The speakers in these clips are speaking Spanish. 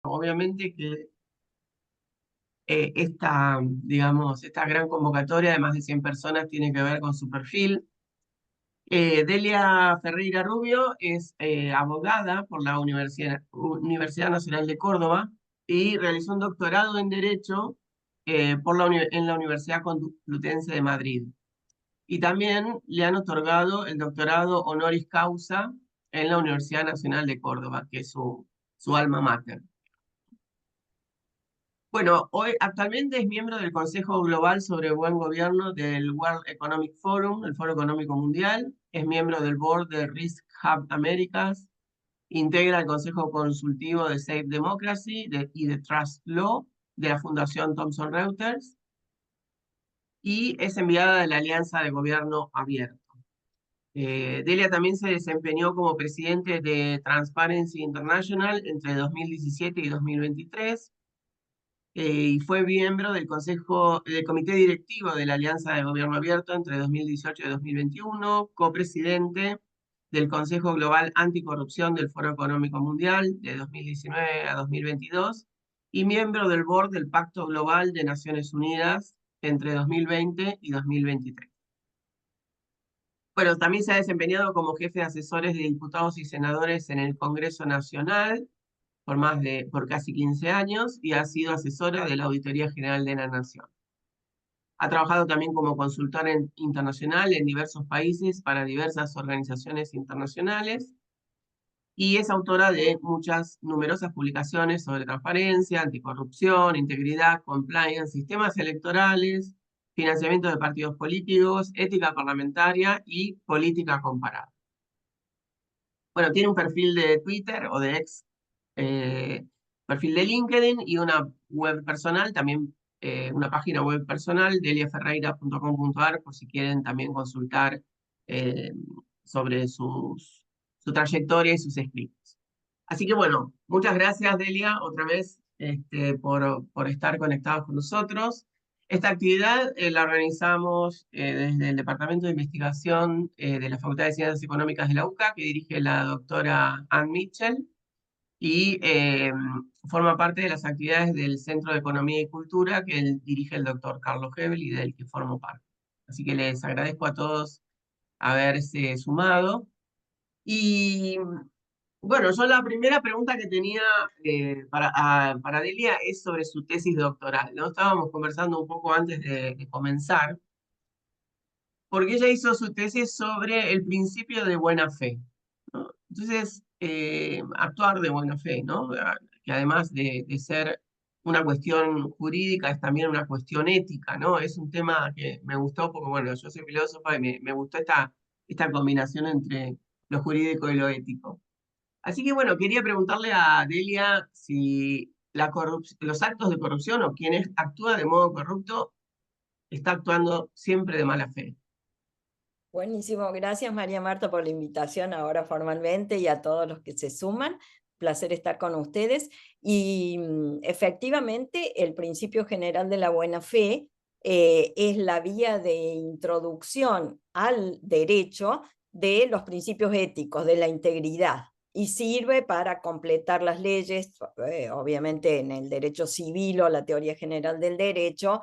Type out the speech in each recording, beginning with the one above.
Obviamente que esta gran convocatoria de más de 100 personas tiene que ver con su perfil. Delia Ferreira Rubio es abogada por la Universidad Nacional de Córdoba y realizó un doctorado en Derecho en la Universidad Complutense de Madrid. Y también le han otorgado el doctorado honoris causa en la Universidad Nacional de Córdoba, que es su alma mater. Bueno, hoy actualmente es miembro del Consejo Global sobre Buen Gobierno del World Economic Forum, el Foro Económico Mundial. Es miembro del Board de Risk Hub Américas. Integra el Consejo Consultivo de Safe Democracy y de Trust Law de la Fundación Thomson Reuters. Y es enviada de la Alianza de Gobierno Abierto. Delia también se desempeñó como presidente de Transparency International entre 2017 y 2023. Y fue miembro del Comité Directivo de la Alianza de Gobierno Abierto entre 2018 y 2021, copresidente del Consejo Global Anticorrupción del Foro Económico Mundial de 2019 a 2022 y miembro del Board del Pacto Global de Naciones Unidas entre 2020 y 2023. Bueno, también se ha desempeñado como jefe de asesores de diputados y senadores en el Congreso Nacional por casi 15 años y ha sido asesora de la Auditoría General de la Nación. Ha trabajado también como consultora internacional en diversos países para diversas organizaciones internacionales y es autora de numerosas publicaciones sobre transparencia, anticorrupción, integridad, compliance, sistemas electorales, financiamiento de partidos políticos, ética parlamentaria y política comparada. Bueno, tiene un perfil de Twitter o de ex perfil de LinkedIn y una web personal, también una página web personal, deliaferreira.com.ar, por si quieren también consultar eh, sobre su trayectoria y sus escritos. Así que bueno, muchas gracias Delia otra vez por estar conectados con nosotros. Esta actividad la organizamos desde el Departamento de Investigación de la Facultad de Ciencias Económicas de la UCA, que dirige la doctora Ann Mitchell, y forma parte de las actividades del Centro de Economía y Cultura que dirige el doctor Carlos Hebel y del que formo parte. Así que les agradezco a todos haberse sumado. Y bueno, yo la primera pregunta que tenía para Delia es sobre su tesis doctoral, ¿no? Estábamos conversando un poco antes de comenzar, porque ella hizo su tesis sobre el principio de buena fe, ¿no? Entonces, actuar de buena fe, ¿no? Que además de ser una cuestión jurídica, es también una cuestión ética, ¿no? Es un tema que me gustó porque, bueno, yo soy filósofa y me gustó esta combinación entre lo jurídico y lo ético. Así que, bueno, quería preguntarle a Delia si los actos de corrupción o actúa de modo corrupto está actuando siempre de mala fe. Buenísimo, gracias María Marta por la invitación ahora formalmente y a todos los que se suman. Placer estar con ustedes. Y efectivamente, el principio general de la buena fe es la vía de introducción al derecho de los principios éticos, de la integridad, y sirve para completar las leyes, obviamente en el derecho civil o la teoría general del derecho,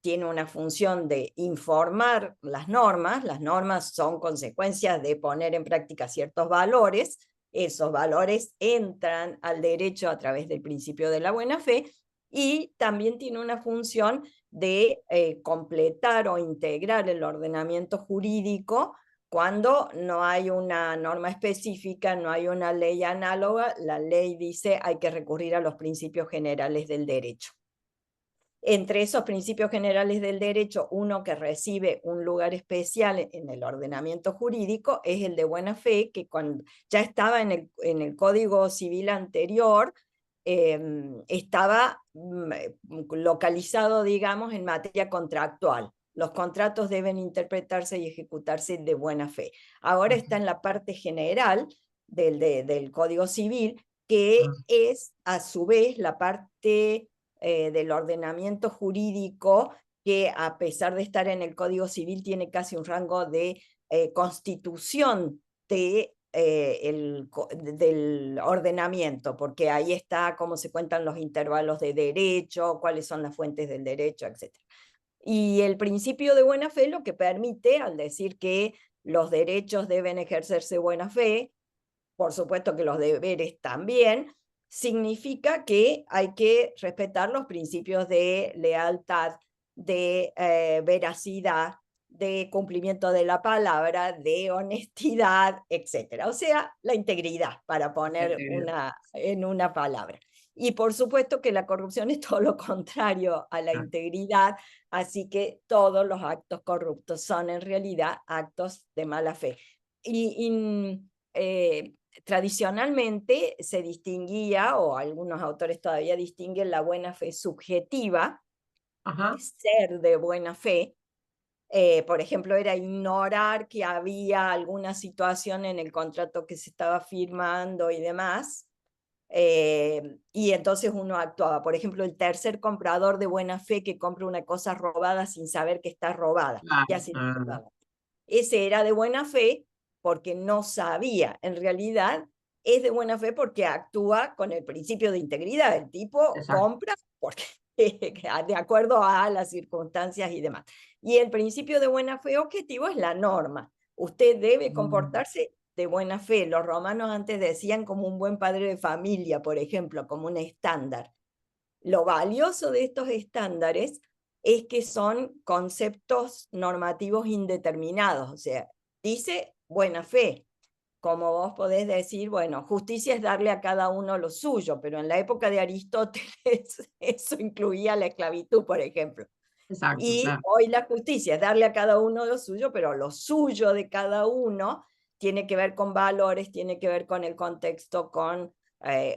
tiene una función de informar las normas son consecuencias de poner en práctica ciertos valores, esos valores entran al derecho a través del principio de la buena fe, y también tiene una función de completar o integrar el ordenamiento jurídico. Cuando no hay una norma específica, no hay una ley análoga, la ley dice hay que recurrir a los principios generales del derecho. Entre esos principios generales del derecho, uno que recibe un lugar especial en el ordenamiento jurídico es el de buena fe, que cuando ya estaba en el Código Civil anterior, estaba localizado, digamos, en materia contractual. Los contratos deben interpretarse y ejecutarse de buena fe. Ahora está en la parte general del Código Civil, que es a su vez la parte del ordenamiento jurídico, que a pesar de estar en el Código Civil tiene casi un rango de constitución de del ordenamiento, porque ahí está cómo se cuentan los intervalos de derecho, cuáles son las fuentes del derecho, etc. Y el principio de buena fe lo que permite, al decir que los derechos deben ejercerse de buena fe, por supuesto que los deberes también, significa que hay que respetar los principios de lealtad, de veracidad, de cumplimiento de la palabra, de honestidad, etc. O sea, la integridad, para poner en una palabra. Y por supuesto que la corrupción es todo lo contrario a la integridad, así que todos los actos corruptos son en realidad actos de mala fe. Tradicionalmente se distinguía, o algunos autores todavía distinguen, la buena fe subjetiva, Ajá, ser de buena fe. Por ejemplo, era ignorar que había alguna situación en el contrato que se estaba firmando y demás, y entonces uno actuaba. Por ejemplo, el tercer comprador de buena fe que compra una cosa robada sin saber que está robada, y claro. así ese era de buena fe porque no sabía. En realidad es de buena fe porque actúa con el principio de integridad. El tipo Exacto. compra porque de acuerdo a las circunstancias y demás. Y el principio de buena fe objetivo es la norma. Usted debe Mm, comportarse de buena fe. Los romanos antes decían como un buen padre de familia, por ejemplo, como un estándar. Lo valioso de estos estándares es que son conceptos normativos indeterminados, o sea, dice buena fe, como vos podés decir, bueno, justicia es darle a cada uno lo suyo, pero en la época de Aristóteles eso incluía la esclavitud, por ejemplo. exacto, Y claro. hoy la justicia es darle a cada uno lo suyo, pero lo suyo de cada uno tiene que ver con valores, tiene que ver con el contexto, con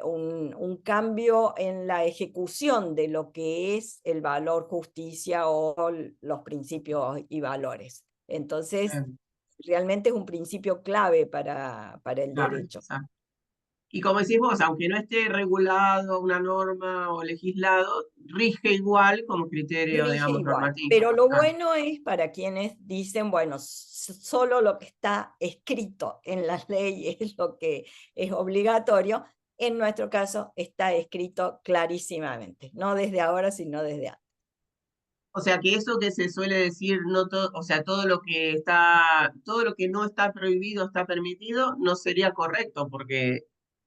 un cambio en la ejecución de lo que es el valor justicia o los principios y valores. Entonces, realmente es un principio clave para el Claro, derecho. exacto. Y como decís vos, aunque no esté regulado una norma o legislado, rige igual como criterio, Rige digamos, igual. normativo. Pero lo Claro, bueno es para quienes dicen, bueno, solo lo que está escrito en la ley es lo que es obligatorio. En nuestro caso está escrito clarísimamente, no desde ahora, sino desde antes. o sea que eso que se suele decir, no todo, o sea, todo lo que está, todo lo que no está prohibido está permitido, no sería correcto, porque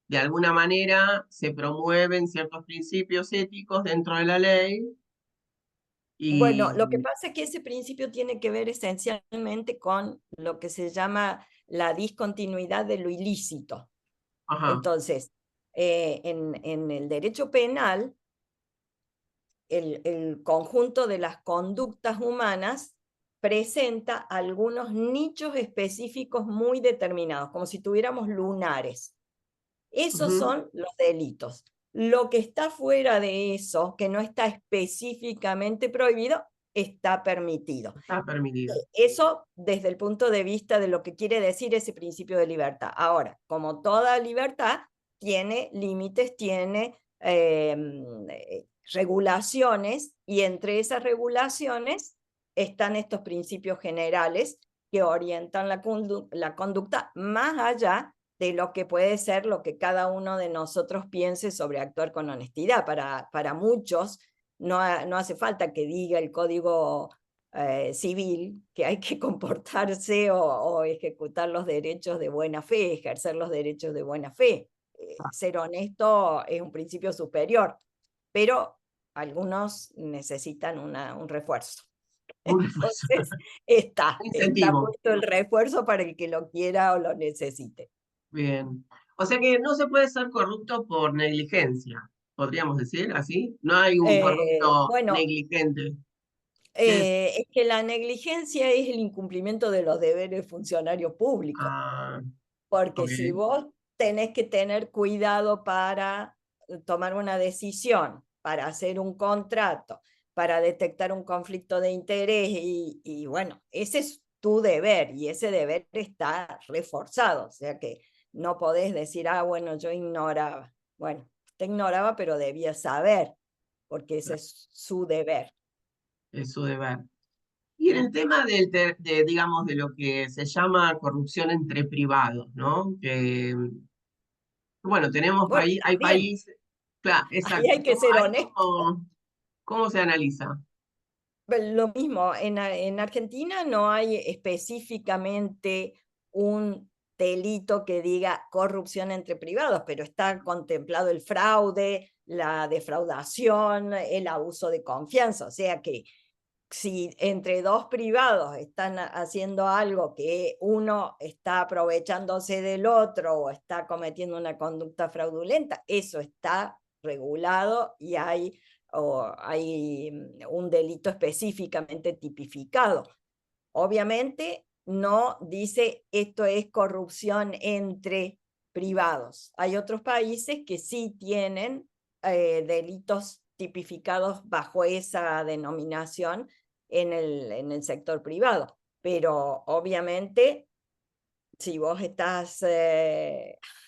de alguna manera se promueven ciertos principios éticos dentro de la ley Bueno, lo que y, pasa es que ese principio tiene que ver esencialmente con lo que se llama la discontinuidad de lo ilícito. ajá, Entonces, en el derecho penal, el conjunto de las conductas humanas presenta algunos nichos específicos muy determinados, como si tuviéramos lunares. Esos ujú, son los delitos. Lo que está fuera de eso, que no está específicamente prohibido, está permitido. está permitido. Eso desde el punto de vista de lo que quiere decir ese principio de libertad. Ahora, como toda libertad, tiene límites, tiene regulaciones, y entre esas regulaciones están estos principios generales que orientan la conducta más allá de lo que puede ser lo que cada uno de nosotros piense sobre actuar con honestidad. Para muchos no hace falta que diga el código civil que hay que comportarse o ejecutar los derechos de buena fe, ejercer los derechos de buena fe. Ser honesto es un principio superior, pero algunos necesitan un refuerzo. Un refuerzo, Entonces, un está incentivo. puesto el refuerzo para el que lo quiera o lo necesite. Bien. O sea que no se puede ser corrupto por negligencia, podríamos decir así. No hay un corrupto Bueno, negligente. Es, es que la negligencia es el incumplimiento de los deberes funcionarios públicos. ah, Porque ok, si vos tenés que tener cuidado para tomar una decisión, para hacer un contrato, para detectar un conflicto de interés, y bueno, ese es tu deber y ese deber está reforzado. O sea que no podés decir, ah, bueno, yo ignoraba. Bueno, usted ignoraba, pero debía saber, porque ese es su deber. es su deber. Y en el tema digamos, de lo que se llama corrupción entre privados, ¿no? Que, bueno, Bueno, hay también, países, claro, ahí exacto. hay que ser Ahí honesto. cómo se analiza? Lo mismo, en Argentina no hay específicamente un delito que diga corrupción entre privados, pero está contemplado el fraude, la defraudación, el abuso de confianza. O sea que si entre dos privados están haciendo algo que uno está aprovechándose del otro o está cometiendo una conducta fraudulenta, eso está regulado y hay un delito específicamente tipificado. Obviamente no dice esto es corrupción entre privados. Hay otros países que sí tienen delitos tipificados bajo esa denominación en el sector privado, pero obviamente si vos estás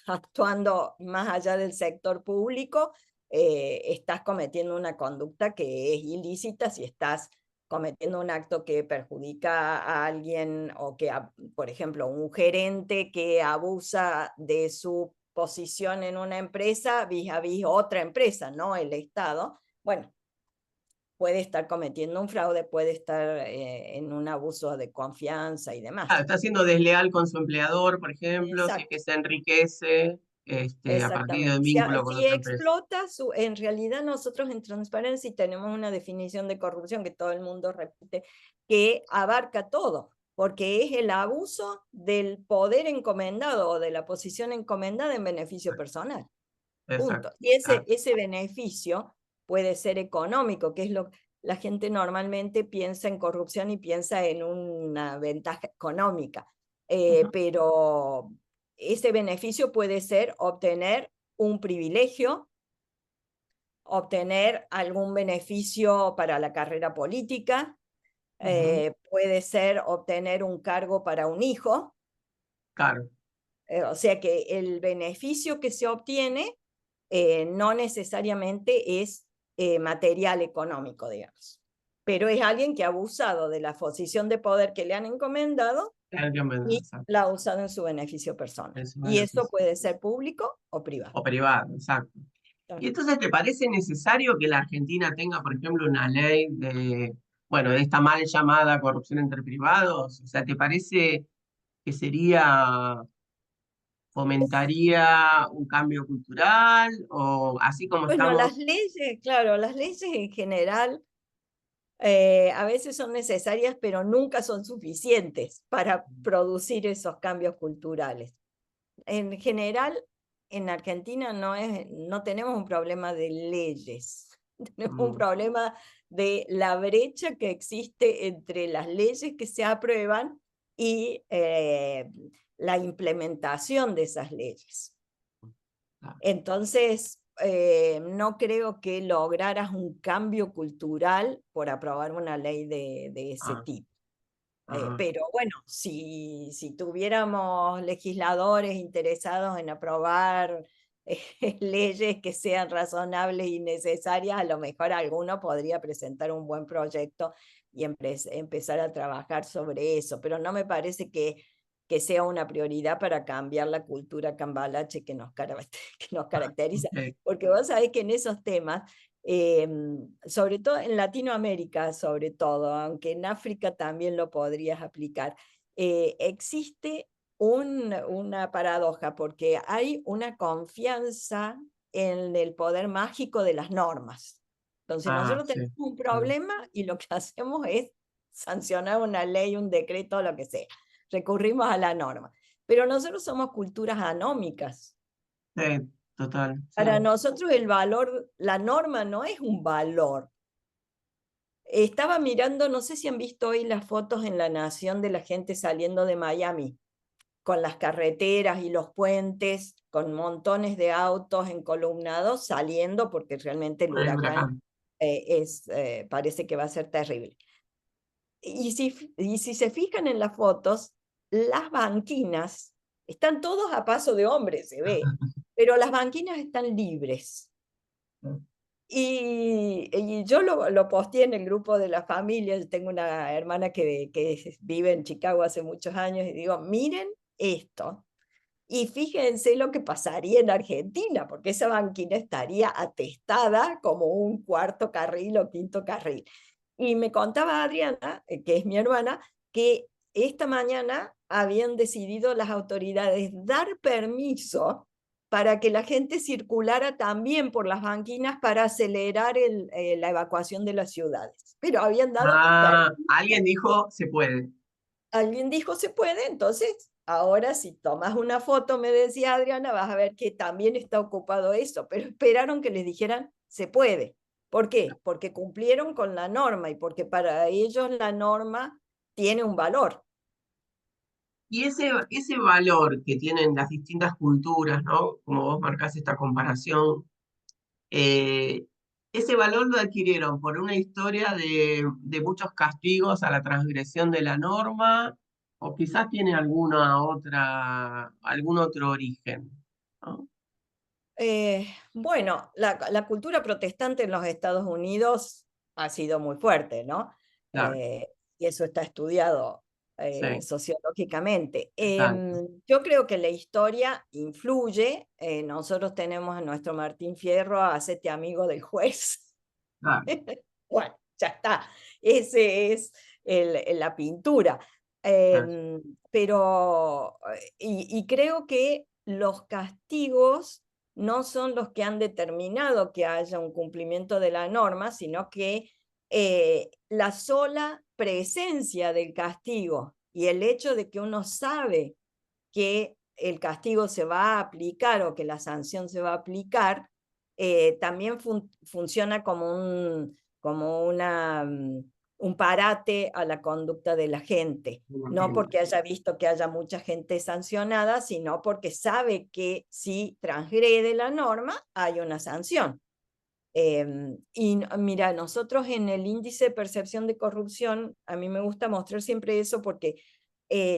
actuando más allá del sector público, estás cometiendo una conducta que es ilícita si estás cometiendo un acto que perjudica a alguien o que, por ejemplo, un gerente que abusa de su posición en una empresa vis a vis otra empresa, no el Estado. Bueno, puede estar cometiendo un fraude, puede estar en un abuso de confianza y Ah, demás. está siendo desleal con su empleador, por ejemplo, si es que Exacto. se enriquece a partir de Exactamente. un vínculo con Si otra empresa. explota, en realidad nosotros en Transparency tenemos una definición de corrupción que todo el mundo repite, que abarca todo, porque es el abuso del poder encomendado o de la posición encomendada en beneficio personal. Punto. Exacto. Y Claro. ese beneficio puede ser económico, que es lo que la gente normalmente piensa en corrupción y piensa en una ventaja económica. Ujú, Pero ese beneficio puede ser obtener un privilegio, obtener algún beneficio para la carrera política, ujú, puede ser obtener un cargo para un hijo, claro. o sea que el beneficio que se obtiene no necesariamente es material económico, digamos, pero es alguien que ha abusado de la posición de poder que le han encomendado Claro que y exacto. la ha usado en su beneficio personal. Es un Y eso beneficio. puede ser público o privado. O privado, exacto. Y entonces, ¿te parece necesario que la Argentina tenga, por ejemplo, una ley bueno, de esta mal llamada corrupción entre privados? O sea, ¿te parece que fomentaría un cambio cultural o así como Bueno, las estamos? leyes, claro, las leyes en general a veces son necesarias, pero nunca son suficientes para producir esos cambios culturales. En general, en Argentina no tenemos un problema de leyes, tenemos un Mm, problema de la brecha que existe entre las leyes que se aprueban y la implementación de esas leyes. claro. Entonces, no creo que lograras un cambio cultural por aprobar una ley de ese Ah, tipo. ah, Pero bueno, si tuviéramos legisladores interesados en aprobar leyes que sean razonables y necesarias, a lo mejor alguno podría presentar un buen proyecto y empezar a trabajar sobre eso, pero no me parece que sea una prioridad para cambiar la cultura cambalache que nos, que nos caracteriza, ok. porque vos sabés que en esos temas eh, sobre todo en Latinoamérica, sobre todo, aunque en África también lo podrías aplicar, existe una paradoja porque hay una confianza en el poder mágico de las normas. Entonces Ah, nosotros sí. tenemos un Mm, problema y lo que hacemos es sancionar una ley, un decreto, lo que sea. Recurrimos a la norma. Pero nosotros somos culturas anómicas. sí, total, sí. Para nosotros el valor, la norma no es un valor. Estaba mirando, no sé si han visto hoy las fotos en La Nación de la gente saliendo de Miami, con las carreteras y los puentes, con montones de autos encolumnados saliendo, porque realmente el Por el huracán huracán. parece que va a ser terrible. Y si se fijan en las fotos, las banquinas están todos a paso de hombre, se ve, pero las banquinas están libres. Y yo lo posteé en el grupo de la familia. Yo tengo una hermana que vive en Chicago hace muchos años y digo, miren esto. Y fíjense lo que pasaría en Argentina, porque esa banquina estaría atestada como un cuarto carril o quinto carril. Y me contaba Adriana, que es mi hermana, que esta mañana habían decidido las autoridades dar permiso para que la gente circulara también por las banquinas para acelerar la evacuación de las ciudades. Pero habían dado Ah, alguien permiso. dijo, se puede. Alguien dijo se puede, entonces ahora si tomas una foto, me decía Adriana, vas a ver que también está ocupado eso, pero esperaron que les dijeran se puede. ¿Por qué? Porque cumplieron con la norma y porque para ellos la norma tiene un valor. Y ese valor que tienen las distintas culturas, ¿no? Como vos marcás esta comparación, eh, ese valor lo adquirieron por una historia de muchos castigos a la transgresión de la norma, o quizás tiene algún otro origen, ¿no? Bueno, la cultura protestante en los Estados Unidos ha sido muy fuerte, ¿no? Claro, Y eso está estudiado sí, sociológicamente. exacto, Yo creo que la historia influye. Nosotros tenemos a nuestro Martín Fierro, hacete amigo del juez. claro, Bueno, ya está. Ese es la pintura. claro. Pero, y creo que los castigos no son los que han determinado que haya un cumplimiento de la norma, sino que la sola presencia del castigo y el hecho de que uno sabe que el castigo se va a aplicar o que la sanción se va a aplicar, también funciona como un parate a la conducta de la gente. No porque haya visto que haya mucha gente sancionada, sino porque sabe que si transgrede la norma hay una sanción. Y mira, nosotros en el índice de percepción de corrupción, a mí me gusta mostrar siempre eso porque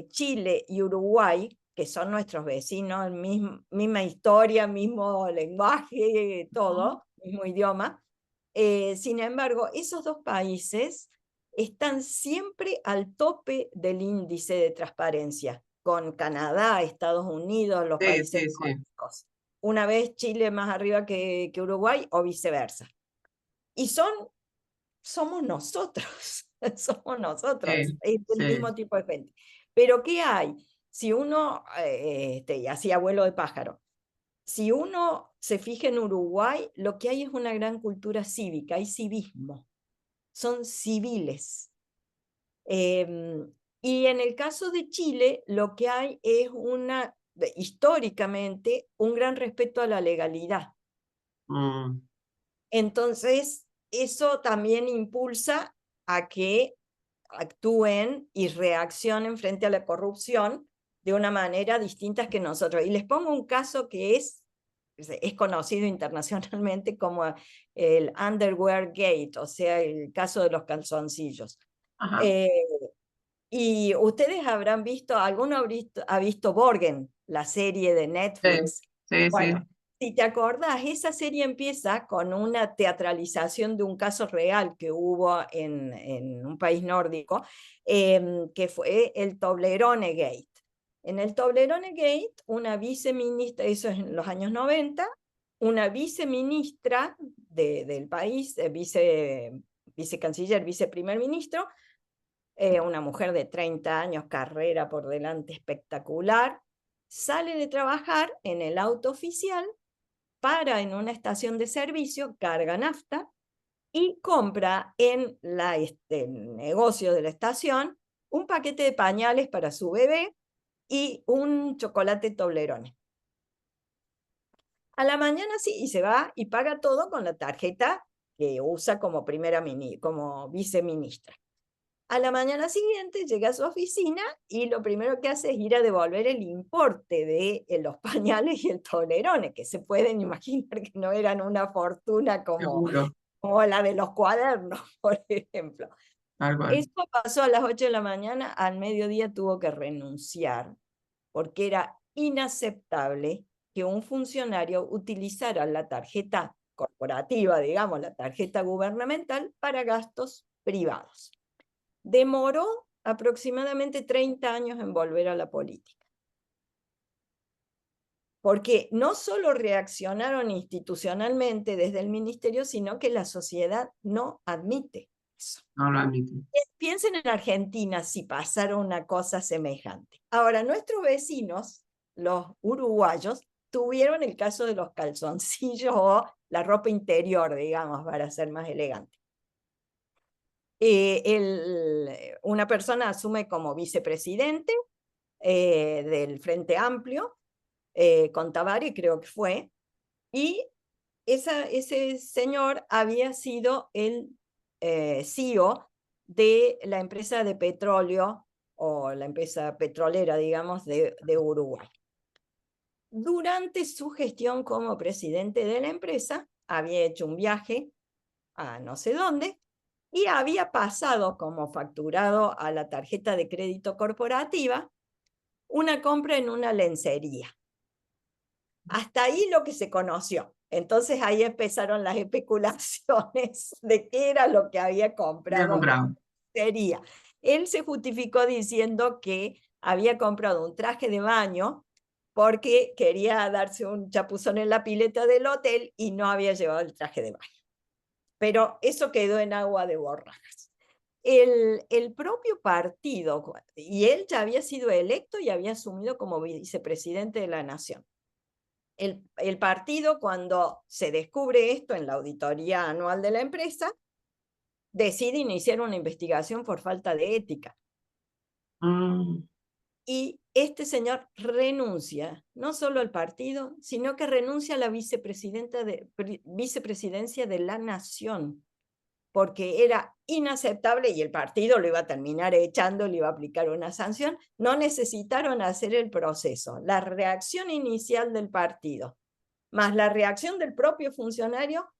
Chile y Uruguay, que son nuestros vecinos, misma historia, mismo lenguaje, Ujú. todo, mismo idioma. Sin embargo, esos dos países están siempre al tope del índice de transparencia, con Canadá, Estados Unidos, los Sí, países sí, sí, nórdicos. Una vez Chile más arriba que Uruguay o viceversa. Y somos nosotros, somos nosotros, sí, es el sí. mismo tipo de gente. Pero ¿qué hay? Si uno, y así abuelo de pájaro, si uno se fija en Uruguay, lo que hay es una gran cultura cívica, hay civismo, son civiles. Y en el caso de Chile, lo que hay es históricamente, un gran respeto a la legalidad. Mm, Entonces, eso también impulsa a que actúen y reaccionen frente a la corrupción de una manera distinta que nosotros. Y les pongo un caso que es conocido internacionalmente como el Underwear Gate, o sea, el caso de los calzoncillos. ajá, Eh, y ustedes habrán visto, alguno ha visto Borgen, la serie de sí, Netflix. sí, sí. Bueno, si te acordás, esa serie empieza con una teatralización de un caso real que hubo en un país nórdico, que fue el Toblerone Gate. En el Toblerone Gate, una viceministra, eso es en los años 90, una viceministra del país, vicecanciller, viceprimer ministro, una mujer de 30 años, carrera por delante espectacular, sale de trabajar en el auto oficial, para en una estación de servicio, carga nafta y compra en el negocio de la estación un paquete de pañales para su bebé y un chocolate Toblerone. A la mañana sí, y se va y paga todo con la tarjeta que usa como viceministra. A la mañana siguiente llega a su oficina y lo primero que hace es ir a devolver el importe de los pañales y el Toblerone, que se pueden imaginar que no eran una fortuna Seguro, como la de los cuadernos, por ejemplo. tal cual. Eso pasó a las 8 de la mañana, al mediodía tuvo que renunciar, porque era inaceptable que un funcionario utilizara la tarjeta corporativa, digamos, la tarjeta gubernamental, para gastos privados. Demoró aproximadamente 30 años en volver a la política. Porque no solo reaccionaron institucionalmente desde el ministerio, sino que la sociedad no admite eso. No lo admito. Piensen en Argentina si pasara una cosa semejante. Ahora, nuestros vecinos, los uruguayos, tuvieron el caso de los calzoncillos o la ropa interior, digamos, para ser más elegante. Una persona asume como vicepresidente del Frente Amplio, con Tabaré, creo que fue, y ese señor había sido el CEO de la empresa de petróleo, o la empresa petrolera, digamos, de Uruguay. Durante su gestión como presidente de la empresa, había hecho un viaje a no sé dónde, y había pasado como facturado a la tarjeta de crédito corporativa una compra en una lencería. Hasta ahí lo que se conoció. Entonces ahí empezaron las especulaciones de qué era lo que había comprado. Sería. Él se justificó diciendo que había comprado un traje de baño porque quería darse un chapuzón en la pileta del hotel y no había llevado el traje de baño. Pero eso quedó en agua de borrajas. El propio partido, y él ya había sido electo y había asumido como vicepresidente de la Nación. El partido, cuando se descubre esto en la auditoría anual de la empresa, decide iniciar una investigación por falta de ética. Y este señor renuncia, no solo al partido, sino que renuncia a la vicepresidencia de la Nación, porque era inaceptable y el partido lo iba a terminar echando, le iba a aplicar una sanción. No necesitaron hacer el proceso. La reacción inicial del partido, más la reacción del propio funcionario,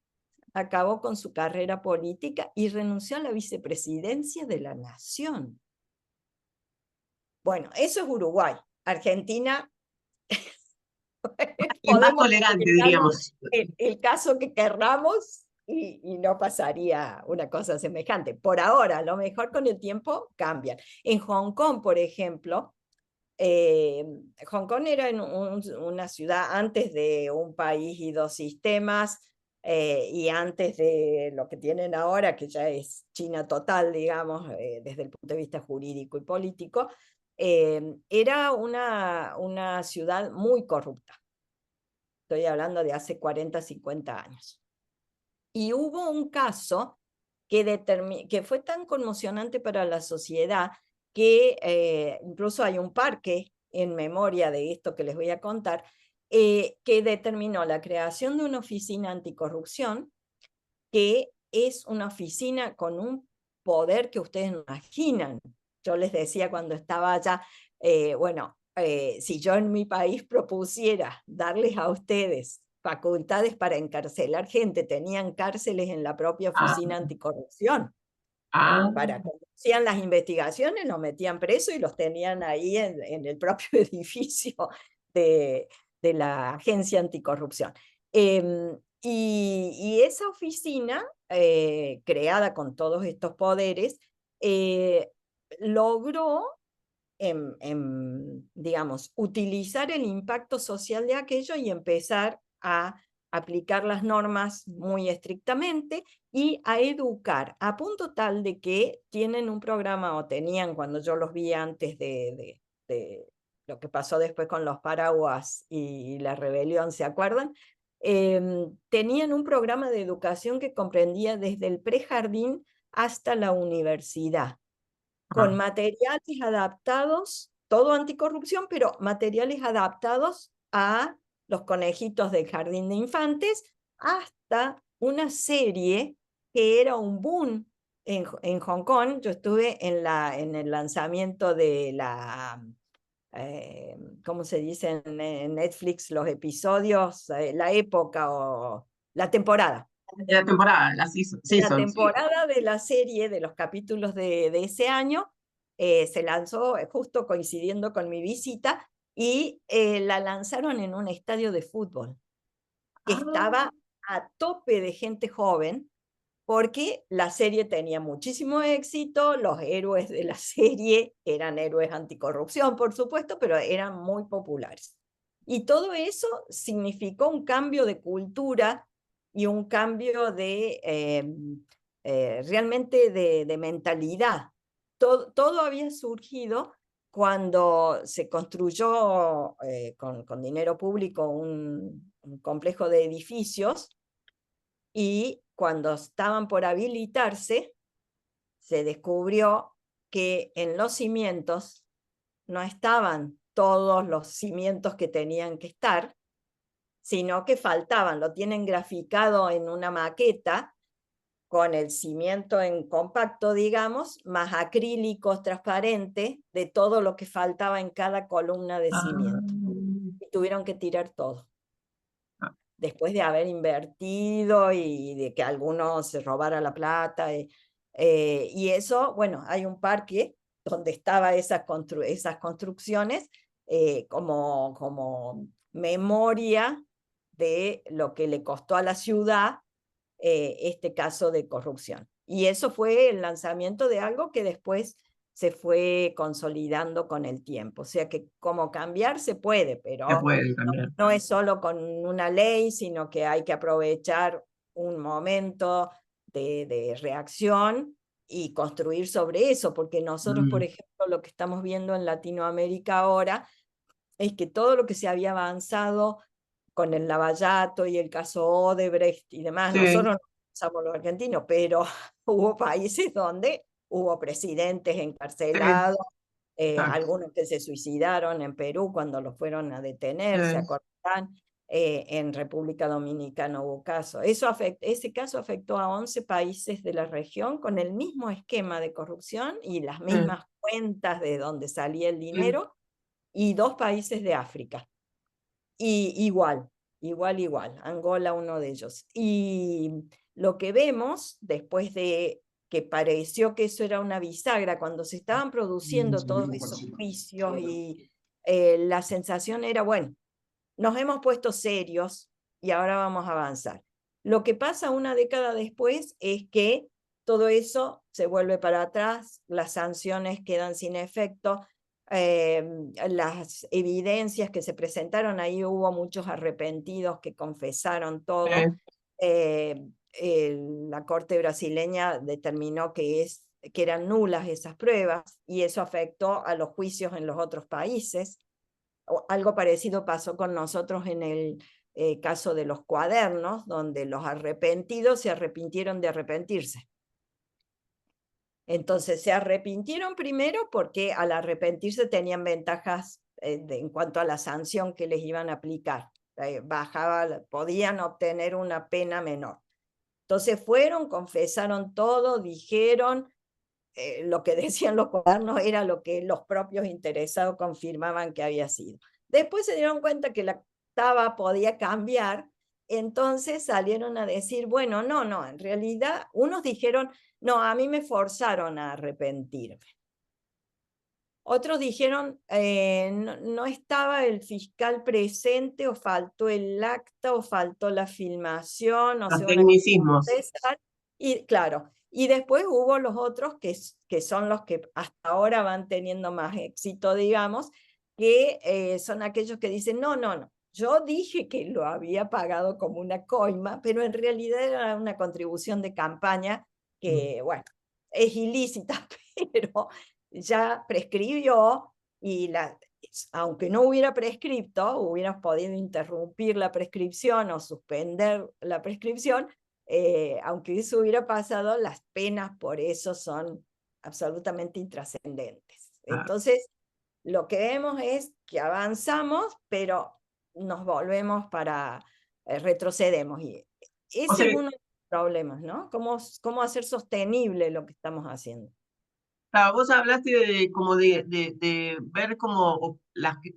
acabó con su carrera política y renunció a la vicepresidencia de la Nación. Bueno, eso es Uruguay. Argentina, Es más tolerante, diríamos. El caso que querramos y no pasaría una cosa semejante. Por ahora, a lo mejor con el tiempo cambian. En Hong Kong, por ejemplo, Hong Kong era una ciudad antes de un país y dos sistemas, y antes de lo que tienen ahora, que ya es China total, digamos, desde el punto de vista jurídico y político. Era una ciudad muy corrupta. Estoy hablando de hace 40, 50 años. Y hubo un caso que fue tan conmocionante para la sociedad que incluso hay un parque en memoria de esto que les voy a contar, que determinó la creación de una oficina anticorrupción, que es una oficina con un poder que ustedes no imaginan. Yo les decía cuando estaba allá, si yo en mi país propusiera darles a ustedes facultades para encarcelar gente, tenían cárceles en la propia oficina anticorrupción. Para que hacían las investigaciones, los metían presos y los tenían ahí en el propio edificio de la agencia anticorrupción. Y esa oficina, creada con todos estos poderes, logró, digamos, utilizar el impacto social de aquello y empezar a aplicar las normas muy estrictamente y a educar, a punto tal de que tienen un programa, o tenían cuando yo los vi antes de lo que pasó después con los paraguas y la rebelión, ¿se acuerdan? Tenían un programa de educación que comprendía desde el prejardín hasta la universidad, con materiales adaptados, todo anticorrupción, pero materiales adaptados a los conejitos del jardín de infantes, hasta una serie que era un boom en Hong Kong. Yo estuve en el lanzamiento de la, ¿cómo se dice en Netflix? Los episodios, la época o la temporada. La temporada, la season. La temporada de la serie, de los capítulos de ese año, se lanzó justo coincidiendo con mi visita, y la lanzaron en un estadio de fútbol que estaba a tope de gente joven, porque la serie tenía muchísimo éxito, los héroes de la serie eran héroes anticorrupción, por supuesto, pero eran muy populares. Y todo eso significó un cambio de cultura y un cambio de realmente de mentalidad. Todo había surgido cuando se construyó con dinero público un complejo de edificios, y cuando estaban por habilitarse, se descubrió que en los cimientos no estaban todos los cimientos que tenían que estar, sino que faltaban. Lo tienen graficado en una maqueta con el cimiento en compacto, digamos, más acrílicos transparentes de todo lo que faltaba en cada columna de cimiento. Y tuvieron que tirar todo, Ah, después de haber invertido y de que algunos se robara la plata. Y eso, bueno, hay un parque donde estaban esas construcciones como memoria de lo que le costó a la ciudad este caso de corrupción. Y eso fue el lanzamiento de algo que después se fue consolidando con el tiempo. O sea que como cambiar se puede, se pero puede cambiar. no es solo con una ley, sino que hay que aprovechar un momento de reacción y construir sobre eso, porque nosotros, por Mm, ejemplo, lo que estamos viendo en Latinoamérica ahora es que todo lo que se había avanzado con el Lavallato y el caso Odebrecht y demás, sí, nosotros no pensamos los argentinos, pero hubo países donde hubo presidentes sí, encarcelados, exacto. algunos que se suicidaron en Perú cuando los fueron a detener, se Sí, acordarán. En República Dominicana hubo caso. Ese caso afectó a 11 países de la región con el mismo esquema de corrupción y las sí, mismas cuentas de donde salía el sí, dinero, y 2 países de África. Y igual, Angola uno de ellos. Y lo que vemos después de que pareció que eso era una bisagra, cuando se estaban produciendo todos esos juicios y la sensación era, bueno, nos hemos puesto serios y ahora vamos a avanzar. Lo que pasa una década después es que todo eso se vuelve para atrás, las sanciones quedan sin efecto, las evidencias que se presentaron, ahí hubo muchos arrepentidos que confesaron todo. sí, eh, la Corte brasileña determinó que eran nulas esas pruebas y eso afectó a los juicios en los otros países. Algo parecido pasó con nosotros en el caso de los cuadernos, donde los arrepentidos se arrepintieron de arrepentirse. Entonces se arrepintieron primero porque al arrepentirse tenían ventajas en cuanto a la sanción que les iban a aplicar. Podían obtener una pena menor. Entonces fueron, confesaron todo, dijeron, lo que decían los cuadernos era lo que los propios interesados confirmaban que había sido. Después se dieron cuenta que la taba podía cambiar, entonces salieron a decir, bueno, no, en realidad unos dijeron, no, a mí me forzaron a arrepentirme. Otros dijeron, no estaba el fiscal presente, o faltó el acta, o faltó la filmación, o los sea, una cosa tecnicismos. esa. Y claro, y después hubo los otros que son los que hasta ahora van teniendo más éxito, digamos, que son aquellos que dicen, no, yo dije que lo había pagado como una coima, pero en realidad era una contribución de campaña Mm, que, bueno, es ilícita, pero ya prescribió, y aunque no hubiera prescripto, hubieras podido interrumpir la prescripción o suspender la prescripción, aunque eso hubiera pasado, las penas por eso son absolutamente intrascendentes. ah, Entonces, lo que vemos es que avanzamos, pero nos volvemos retrocedemos. Y o ese sea, es uno de los problemas, ¿no? ¿Cómo hacer sostenible lo que estamos haciendo? claro, vos hablaste como de ver como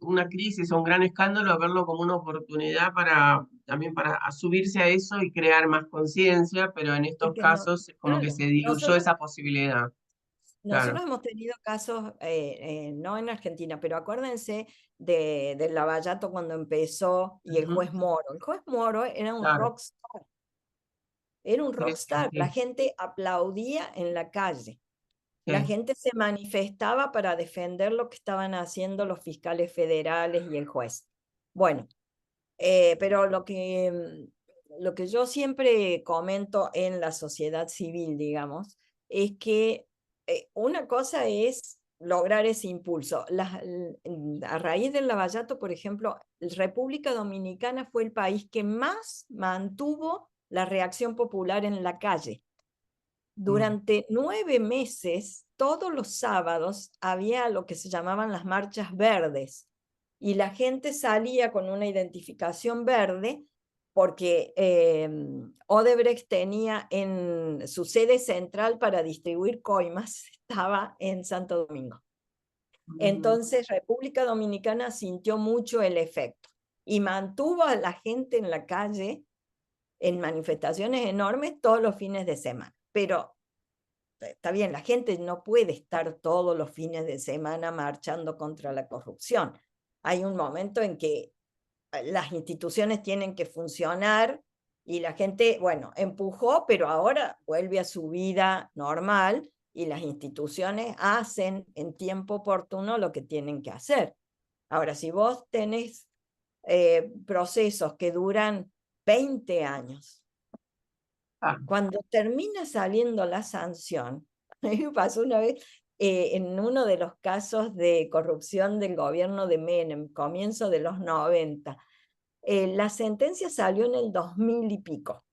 una crisis o un gran escándalo, verlo como una oportunidad para también para subirse a eso y crear más conciencia, pero en Es estos que no, casos como que claro, se diluyó nosotros, esa posibilidad. nosotros Claro. hemos tenido casos, no en Argentina, pero acuérdense del Lavallato cuando empezó y el Ujú, juez Moro. El juez Moro era un claro. rockstar. era un Sí, sí, rockstar, la sí, gente aplaudía en la calle. La sí. gente se manifestaba para defender lo que estaban haciendo los fiscales federales y el juez. Bueno, pero lo que yo siempre comento en la sociedad civil, digamos, es que una cosa es lograr ese impulso. A raíz del Lavallato, por ejemplo, República Dominicana fue el país que más mantuvo la reacción popular en la calle. Mm. Durante 9 meses, todos los sábados, había lo que se llamaban las marchas verdes y la gente salía con una identificación verde porque Odebrecht tenía en su sede central para distribuir coimas, estaba en Santo Domingo. Mm. Entonces, República Dominicana sintió mucho el efecto y mantuvo a la gente en la calle en manifestaciones enormes todos los fines de semana. Pero está bien, la gente no puede estar todos los fines de semana marchando contra la corrupción. Hay un momento en que las instituciones tienen que funcionar y la gente, bueno, empujó, pero ahora vuelve a su vida normal y las instituciones hacen en tiempo oportuno lo que tienen que hacer. Ahora, si vos tenés procesos que duran 20 años, Ah, cuando termina saliendo la sanción, a mí me pasó una vez en uno de los casos de corrupción del gobierno de Menem, comienzo de los 90. La sentencia salió en el 2000 y pico.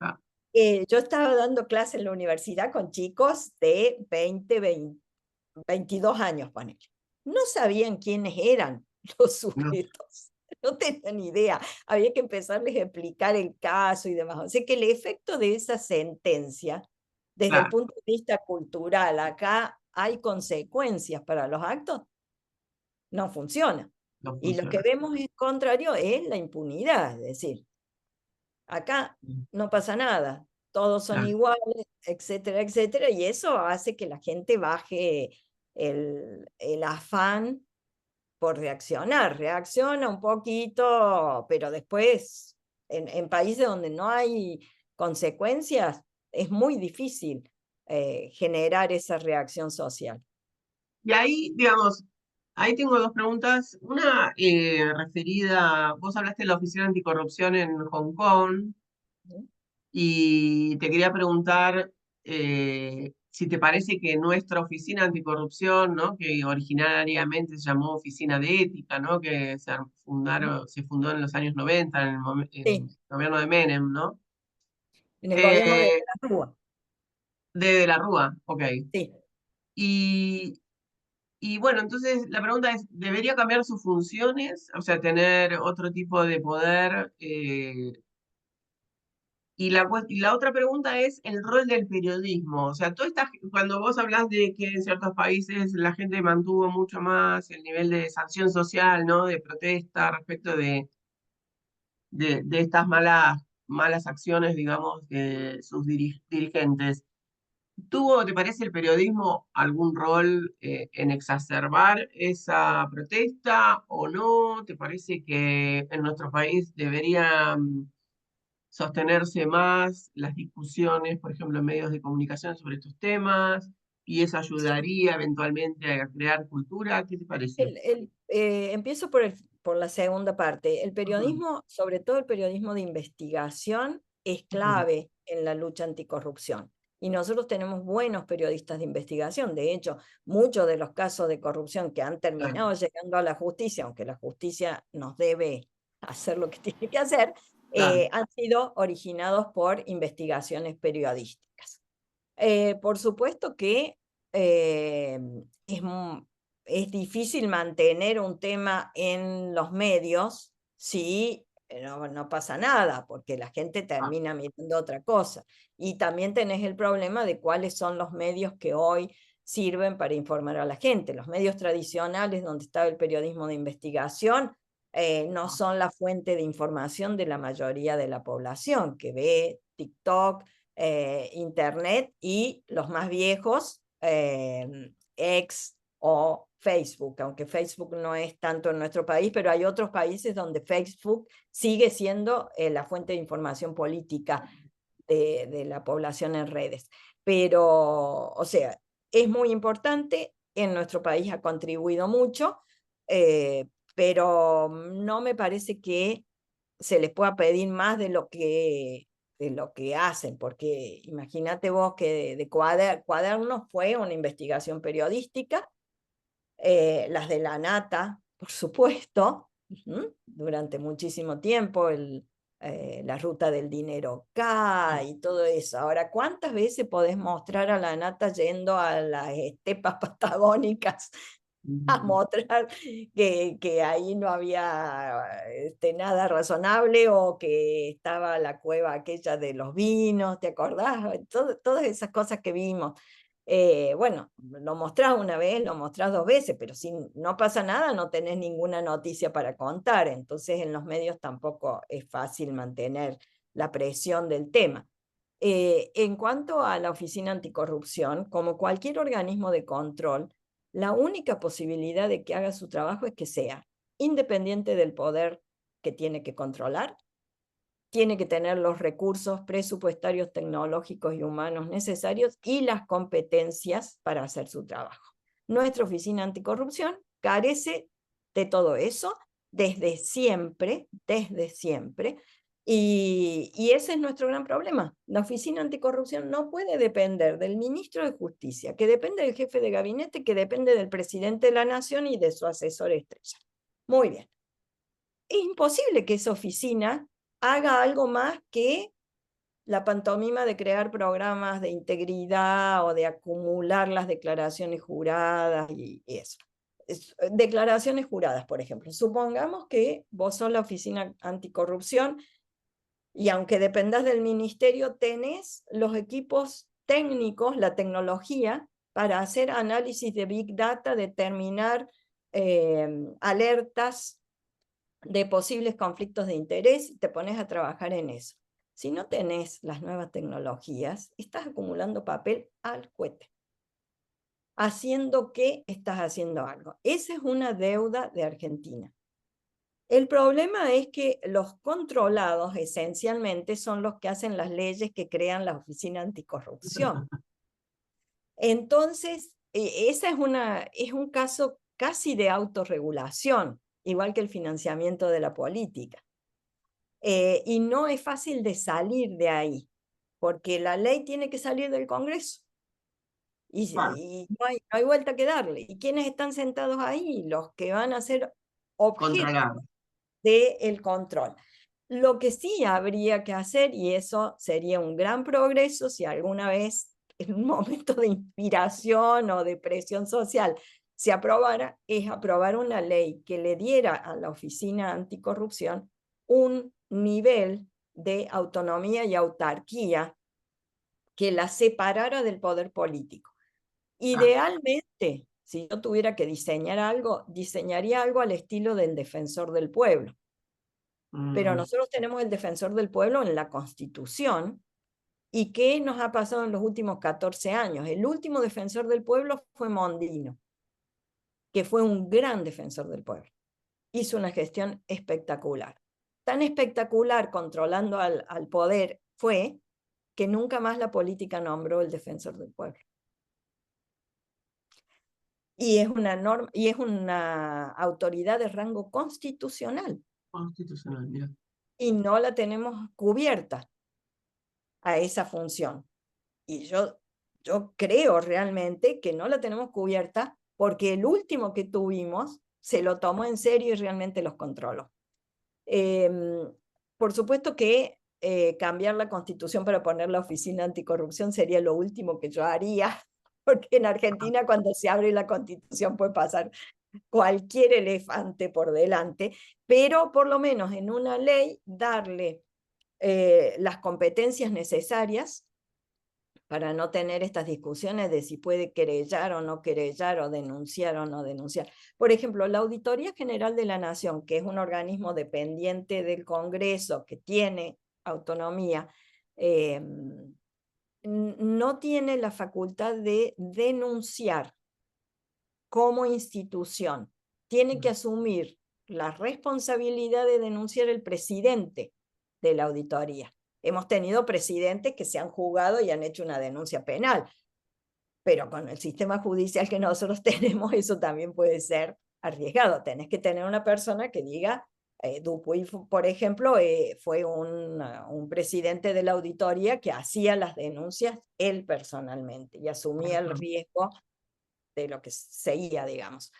ah, Yo estaba dando clase en la universidad con chicos de 22 años, ponele. No sabían quiénes eran los no, sujetos, no tenían idea. Había que empezarles a explicar el caso y demás. O sea que el efecto de esa sentencia, desde el claro, punto de vista cultural, acá hay consecuencias para los actos, no funciona. no Y lo que funciona. vemos en contrario es la impunidad, es decir, acá Mm. no pasa nada, todos son Claro. iguales, etcétera, etcétera, y eso hace que la gente baje el afán por reaccionar. Reacciona un poquito, pero después, en países donde no hay consecuencias, es muy difícil generar esa reacción social. Y ahí, digamos, ahí tengo dos preguntas. Una referida, vos hablaste de la Oficina Anticorrupción en Hong Kong ¿No? y te quería preguntar si te parece que nuestra Oficina Anticorrupción, ¿no? Que originariamente se llamó Oficina de Ética, ¿no? Que se fundó en los años 90 en Sí, el gobierno de Menem, ¿no? en el gobierno de Eh, la Rúa. de la Rúa, ok. Sí. Y, y bueno, entonces la pregunta es, ¿debería cambiar sus funciones? O sea, tener otro tipo de poder. Y la otra pregunta es el rol del periodismo. O sea, cuando vos hablas de que en ciertos países la gente mantuvo mucho más el nivel de sanción social, ¿no? De protesta respecto de estas malas acciones, digamos, de sus dirigentes. ¿Tuvo, te parece, el periodismo algún rol en exacerbar esa protesta o no? ¿Te parece que en nuestro país deberían sostenerse más las discusiones, por ejemplo, en medios de comunicación sobre estos temas? ¿Y eso ayudaría eventualmente a crear cultura? ¿Qué te parece? Empiezo por la segunda parte. El Ujú, periodismo, sobre todo el periodismo de investigación, es ujú, clave en la lucha anticorrupción. Y nosotros tenemos buenos periodistas de investigación. De hecho, muchos de los casos de corrupción que han claro, terminado llegando a la justicia, aunque la justicia nos debe hacer lo que tiene que hacer, claro. han sido originados por investigaciones periodísticas. Por supuesto que eh, es, es difícil mantener un tema en los medios si no pasa nada, porque la gente Ah, termina mirando otra cosa. Y también tenés el problema de cuáles son los medios que hoy sirven para informar a la gente. Los medios tradicionales donde estaba el periodismo de investigación no ah, son la fuente de información de la mayoría de la población que ve TikTok, Internet y los más viejos, X o Facebook, aunque Facebook no es tanto en nuestro país, pero hay otros países donde Facebook sigue siendo la fuente de información política de la población en redes. Pero, o sea, es muy importante, en nuestro país ha contribuido mucho, pero no me parece que se les pueda pedir más de lo que hacen, porque imagínate vos que de Cuadernos fue una investigación periodística, las de la Nata, por supuesto, durante muchísimo tiempo, la ruta del dinero K y todo eso. Ahora, ¿cuántas veces podés mostrar a la Nata yendo a las estepas patagónicas a mostrar que ahí no había nada razonable, o que estaba la cueva aquella de los vinos, ¿te acordás? Todas esas cosas que vimos. Bueno, lo mostrás una vez, lo mostrás 2 veces, pero si no pasa nada, no tenés ninguna noticia para contar. Entonces en los medios tampoco es fácil mantener la presión del tema. En cuanto a la Oficina Anticorrupción, como cualquier organismo de control, la única posibilidad de que haga su trabajo es que sea independiente del poder que tiene que controlar, tiene que tener los recursos presupuestarios, tecnológicos y humanos necesarios y las competencias para hacer su trabajo. Nuestra Oficina Anticorrupción carece de todo eso desde siempre, y ese es nuestro gran problema. La Oficina Anticorrupción no puede depender del ministro de Justicia, que depende del jefe de gabinete, que depende del presidente de la nación y de su asesor estrella. Muy bien. Es imposible que esa oficina haga algo más que la pantomima de crear programas de integridad o de acumular las declaraciones juradas y eso. Declaraciones juradas, por ejemplo. Supongamos que vos sos la Oficina Anticorrupción y aunque dependas del ministerio, tenés los equipos técnicos, la tecnología para hacer análisis de Big Data, determinar alertas de posibles conflictos de interés, y te pones a trabajar en eso. Si no tenés las nuevas tecnologías, estás acumulando papel al cohete, haciendo que estás haciendo algo. Esa es una deuda de Argentina. El problema es que los controlados esencialmente son los que hacen las leyes que crean la Oficina Anticorrupción. Entonces, esa es un caso casi de autorregulación, igual que el financiamiento de la política. Y no es fácil de salir de ahí, porque la ley tiene que salir del Congreso. Y no hay vuelta que darle. ¿Y quiénes están sentados ahí? Los que van a ser objeto Controlar. del control. Lo que sí habría que hacer, y eso sería un gran progreso si alguna vez en un momento de inspiración o de presión social se aprobara, es aprobar una ley que le diera a la Oficina Anticorrupción un nivel de autonomía y autarquía que la separara del poder político. Idealmente, si yo tuviera que diseñar algo, diseñaría algo al estilo del Defensor del Pueblo. Pero nosotros tenemos el Defensor del Pueblo en la Constitución. ¿Y qué nos ha pasado en los últimos 14 años? El último Defensor del Pueblo fue Mondino, que fue un gran Defensor del Pueblo. Hizo una gestión espectacular. Tan espectacular controlando al poder fue que nunca más la política nombró el Defensor del Pueblo. Y es una norma, y es una autoridad de rango constitucional. Constitucional, mira. Y no la tenemos cubierta a esa función. Y yo creo realmente que no la tenemos cubierta porque el último que tuvimos se lo tomó en serio y realmente los controló. Por supuesto que cambiar la Constitución para poner la Oficina Anticorrupción sería lo último que yo haría, porque en Argentina cuando se abre la Constitución puede pasar cualquier elefante por delante, pero por lo menos en una ley darle las competencias necesarias para no tener estas discusiones de si puede querellar o no querellar, o denunciar o no denunciar. Por ejemplo, la Auditoría General de la Nación, que es un organismo dependiente del Congreso, que tiene autonomía, no tiene la facultad de denunciar como institución. Tiene que asumir la responsabilidad de denunciar el presidente de la auditoría. Hemos tenido presidentes que se han jugado y han hecho una denuncia penal, pero con el sistema judicial que nosotros tenemos, eso también puede ser arriesgado. Tenés que tener una persona que diga, Dupuy, por ejemplo, fue un presidente de la auditoría que hacía las denuncias él personalmente y asumía el riesgo de lo que seguía, digamos.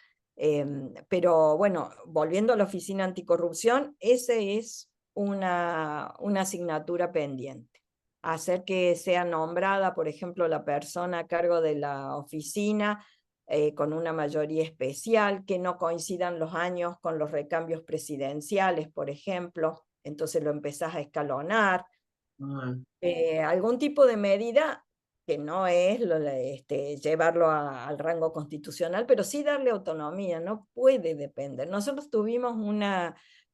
Pero bueno, volviendo a la Oficina Anticorrupción, esa es una asignatura pendiente. Hacer que sea nombrada, por ejemplo, la persona a cargo de la oficina con una mayoría especial, que no coincidan los años con los recambios presidenciales, por ejemplo, entonces lo empezás a escalonar. Algún tipo de medida que no es llevarlo al rango constitucional, pero sí darle autonomía, no puede depender. Nosotros tuvimos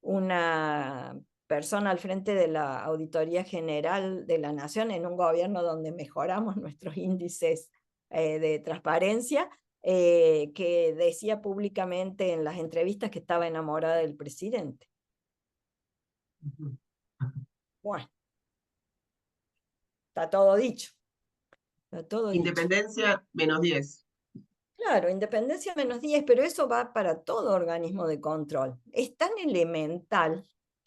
una persona al frente de la Auditoría General de la Nación en un gobierno donde mejoramos nuestros índices de transparencia, que decía públicamente en las entrevistas que estaba enamorada del presidente. Bueno, está todo dicho. Está todo dicho. Independencia, -10. Claro, independencia -10, pero eso va para todo organismo de control. Es tan elemental,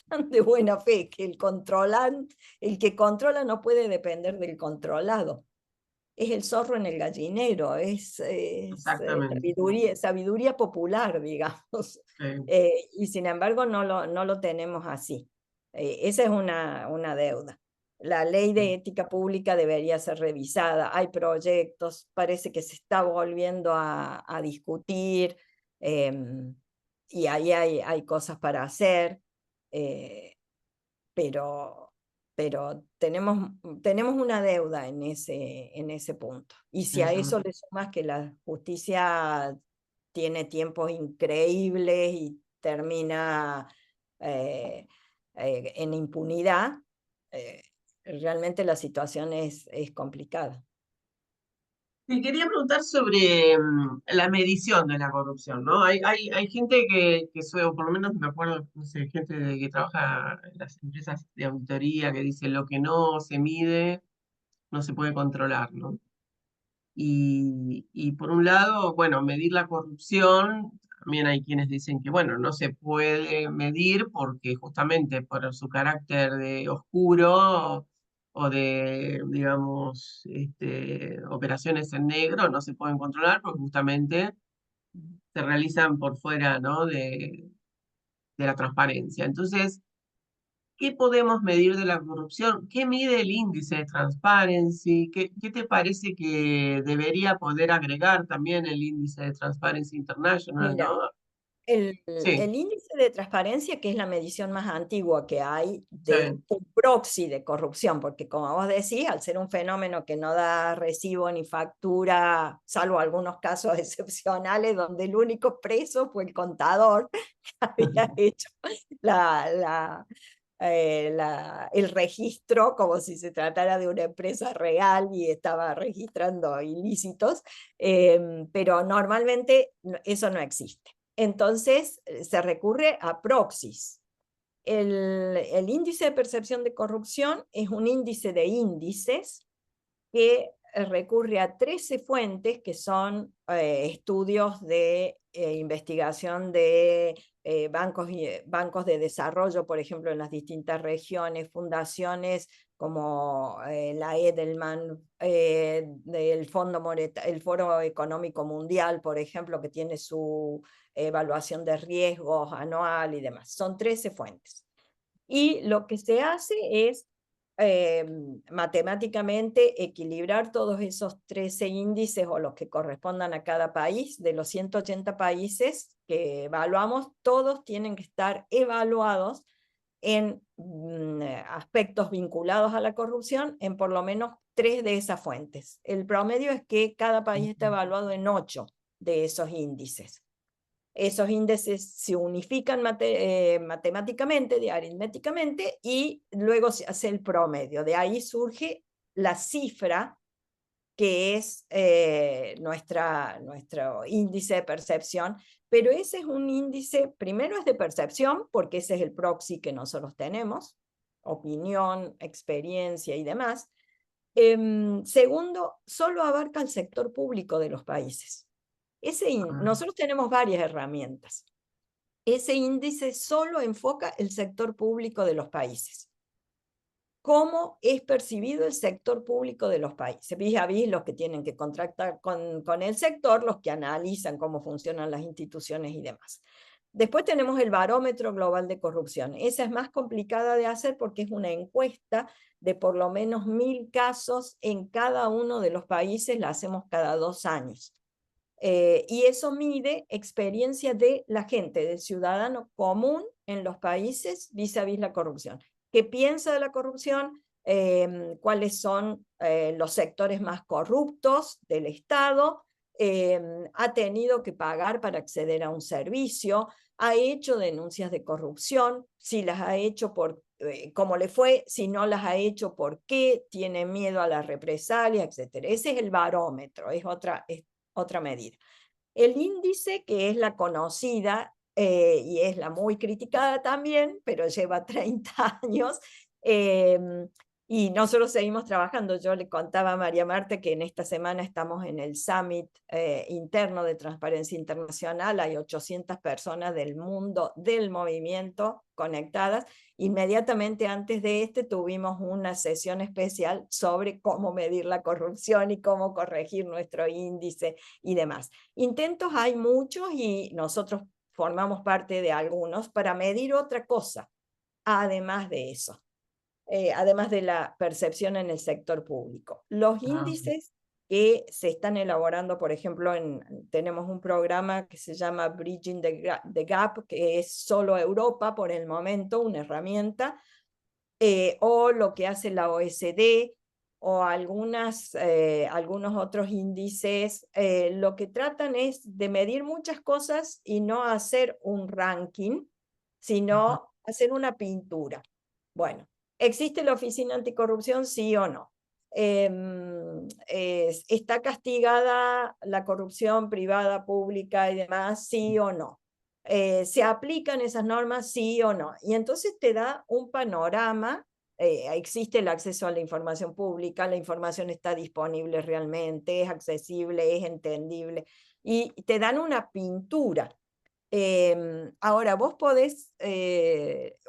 tan de buena fe, que el que controla no puede depender del controlado. Es el zorro en el gallinero, es Exactamente. sabiduría popular, digamos. Sí. Y sin embargo no lo tenemos así. Esa es una deuda. La ley de ética pública debería ser revisada. Hay proyectos, parece que se está volviendo a discutir, y ahí hay cosas para hacer, eh, pero, pero tenemos una deuda en ese punto. Y si a eso le sumas que la justicia tiene tiempos increíbles y termina en impunidad, realmente la situación es complicada. Te quería preguntar sobre la medición de la corrupción, ¿no? Hay gente que suele, o por lo menos me acuerdo, no sé, que trabaja en las empresas de auditoría que dice lo que no se mide no se puede controlar, ¿no? Y por un lado, bueno, medir la corrupción, también hay quienes dicen que, bueno, no se puede medir porque justamente por su carácter de oscuro o de, digamos, operaciones en negro no se pueden controlar porque justamente se realizan por fuera, ¿no? de la transparencia. Entonces, ¿qué podemos medir de la corrupción? ¿Qué mide el índice de Transparency? ¿Qué te parece que debería poder agregar también el índice de Transparency International, Mira, ¿no? Sí, el índice de transparencia, que es la medición más antigua que hay de sí. un proxy de corrupción, porque como vos decís, al ser un fenómeno que no da recibo ni factura, salvo algunos casos excepcionales donde el único preso fue el contador que había hecho la, la, el registro como si se tratara de una empresa real y estaba registrando ilícitos, pero normalmente eso no existe. Entonces se recurre a proxies. El índice de percepción de corrupción es un índice de índices que recurre a 13 fuentes que son estudios de investigación de bancos de desarrollo, por ejemplo, en las distintas regiones, fundaciones como la Edelman, del el Foro Económico Mundial, por ejemplo, que tiene su evaluación de riesgos anual y demás. Son 13 fuentes. Y lo que se hace es matemáticamente equilibrar todos esos 13 índices o los que correspondan a cada país. De los 180 países que evaluamos, todos tienen que estar evaluados en aspectos vinculados a la corrupción en por lo menos 3 de esas fuentes. El promedio es que cada país está evaluado en 8 de esos índices. Esos índices se unifican matemáticamente, aritméticamente, y luego se hace el promedio. De ahí surge la cifra que es nuestro índice de percepción, pero ese es un índice, primero es de percepción, porque ese es el proxy que nosotros tenemos, opinión, experiencia y demás. Segundo, solo abarca el sector público de los países. Nosotros tenemos varias herramientas. Ese índice solo enfoca el sector público de los países. ¿Cómo es percibido el sector público de los países? Vis a vis los que tienen que contratar con el sector, los que analizan cómo funcionan las instituciones y demás. Después tenemos el barómetro global de corrupción. Esa es más complicada de hacer porque es una encuesta de por lo menos 1000 casos en cada uno de los países, la hacemos cada 2 años. Y eso mide experiencia de la gente, del ciudadano común en los países vis a vis la corrupción. ¿Qué piensa de la corrupción? ¿Cuáles son los sectores más corruptos del Estado? ¿Ha tenido que pagar para acceder a un servicio? ¿Ha hecho denuncias de corrupción? Si las ha hecho, ¿cómo le fue? Si no las ha hecho, ¿por qué? ¿Tiene miedo a la represalia? Etcétera. Ese es el barómetro, es otra medida. El índice, que es la conocida y es la muy criticada también, pero lleva 30 años, y nosotros seguimos trabajando. Yo le contaba a María Marta que en esta semana estamos en el Summit interno de Transparencia Internacional, hay 800 personas del mundo del movimiento conectadas. Inmediatamente antes de tuvimos una sesión especial sobre cómo medir la corrupción y cómo corregir nuestro índice y demás. Intentos hay muchos y nosotros formamos parte de algunos para medir otra cosa, además de eso. Además de la percepción en el sector público. Los índices que se están elaborando, por ejemplo, tenemos un programa que se llama Bridging the Gap, que es solo Europa por el momento, una herramienta, o lo que hace la OECD, o algunos otros índices, lo que tratan es de medir muchas cosas y no hacer un ranking, sino hacer una pintura. Bueno, ¿existe la Oficina Anticorrupción, sí o no? ¿Está castigada la corrupción privada, pública y demás, sí o no? ¿Se aplican esas normas, sí o no? Y entonces te da un panorama. Existe el acceso a la información pública, la información está disponible realmente, es accesible, es entendible, y te dan una pintura. Ahora, vos podés,